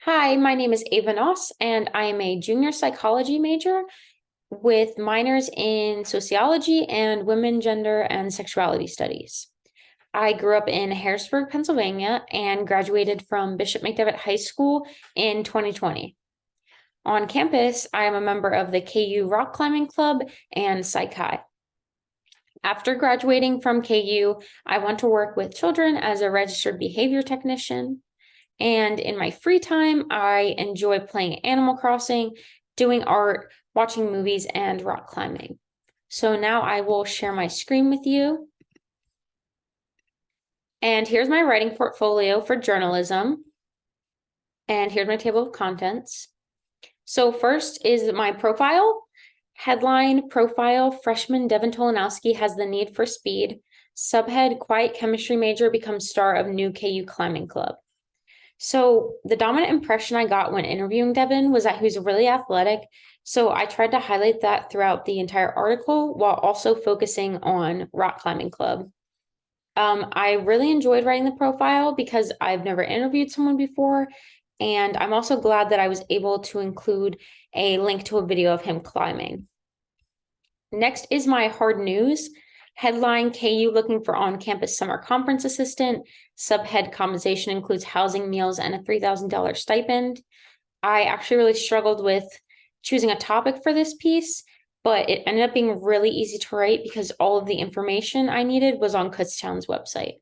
Hi, my name is Ava Noss, and I am a junior psychology major with minors in sociology and women, gender, and sexuality studies. I grew up in Harrisburg, Pennsylvania, and graduated from Bishop McDevitt High School in 2020. On campus, I am a member of the KU Rock Climbing Club and Psych High. After graduating from KU, I went to work with children as a registered behavior technician. And in my free time, I enjoy playing Animal Crossing, doing art, watching movies, and rock climbing. So now I will share my screen with you. And here's my writing portfolio for journalism. And here's my table of contents. So first is my profile. Headline, profile, freshman Devin Tolanowski has the need for speed. Subhead, quiet chemistry major becomes star of new KU climbing club. So the dominant impression I got when interviewing Devin was that he was really athletic. So I tried to highlight that throughout the entire article while also focusing on rock climbing club. I really enjoyed writing the profile because I've never interviewed someone before. And I'm also glad that I was able to include a link to a video of him climbing. Next is my hard news. Headline, KU looking for on-campus summer conference assistant. Subhead, compensation includes housing, meals, and a $3,000 stipend. I actually really struggled with choosing a topic for this piece, but it ended up being really easy to write because all of the information I needed was on Kutztown's website.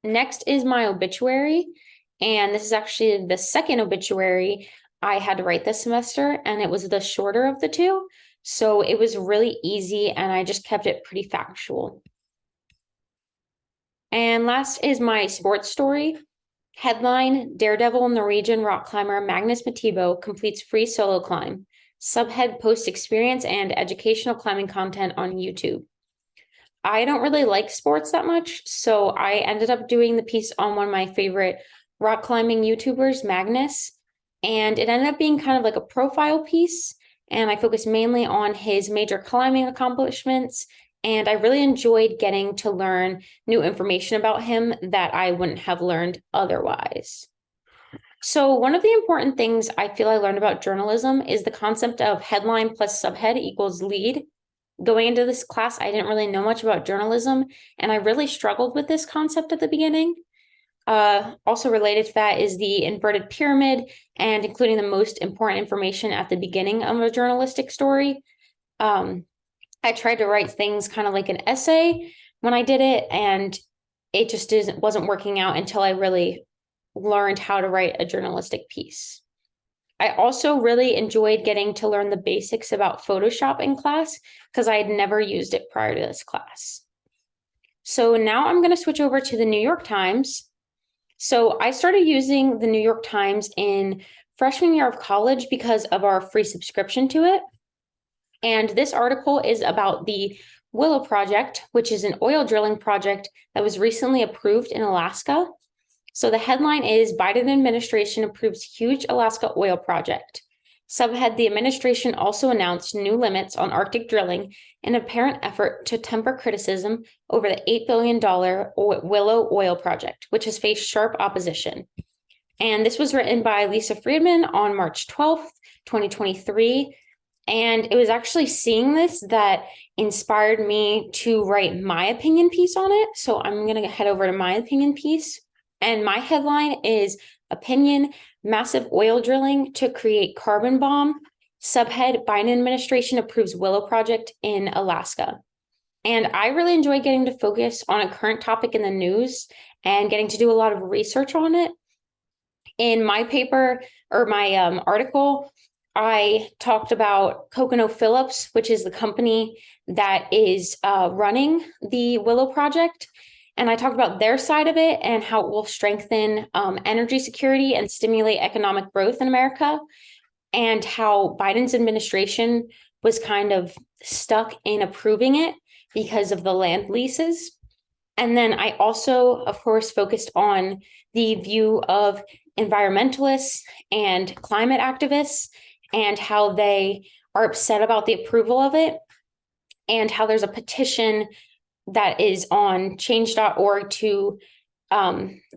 Next is my obituary, and this is actually the second obituary I had to write this semester, and it was the shorter of the two. So it was really easy, and I just kept it pretty factual. And last is my sports story. Headline, Daredevil Norwegian rock climber Magnus Matibo completes free solo climb. Subhead, post experience and educational climbing content on YouTube. I don't really like sports that much, so I ended up doing the piece on one of my favorite rock climbing YouTubers, Magnus, and it ended up being kind of like a profile piece, and I focused mainly on his major climbing accomplishments, and I really enjoyed getting to learn new information about him that I wouldn't have learned otherwise. So one of the important things I feel I learned about journalism is the concept of headline plus subhead equals lead. Going into this class, I didn't really know much about journalism, and I really struggled with this concept at the beginning. Also related to that is the inverted pyramid and including the most important information at the beginning of a journalistic story. I tried to write things kind of like an essay when I did it, and it just wasn't working out until I really learned how to write a journalistic piece. I also really enjoyed getting to learn the basics about Photoshop in class because I had never used it prior to this class. So now I'm going to switch over to the New York Times. So I started using the New York Times in freshman year of college because of our free subscription to it. And this article is about the Willow Project, which is an oil drilling project that was recently approved in Alaska. So the headline is Biden administration approves huge Alaska oil project. Subhead, the administration also announced new limits on Arctic drilling in an apparent effort to temper criticism over the $8 billion Willow oil project, which has faced sharp opposition. And this was written by Lisa Friedman on March 12th, 2023. And it was actually seeing this that inspired me to write my opinion piece on it. So I'm going to head over to my opinion piece. And my headline is Opinion, Massive Oil Drilling to Create Carbon Bomb. Subhead, Biden administration approves Willow Project in Alaska. And I really enjoy getting to focus on a current topic in the news and getting to do a lot of research on it. In my paper or my article, I talked about CoconoPhillips, which is the company that is running the Willow Project. And I talked about their side of it and how it will strengthen energy security and stimulate economic growth in America, and how Biden's administration was kind of stuck in approving it because of the land leases. And then I also, of course, focused on the view of environmentalists and climate activists and how they are upset about the approval of it, and how there's a petition that is on change.org to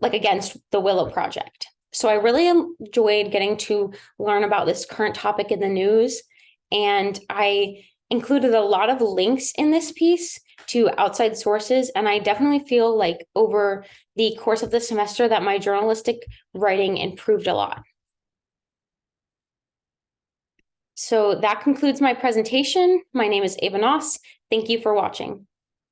against the Willow Project. So I really enjoyed getting to learn about this current topic in the news, and I included a lot of links in this piece to outside sources, and I definitely feel like over the course of the semester that my journalistic writing improved a lot. So that concludes my presentation. My name is Ava Noss. Thank you for watching.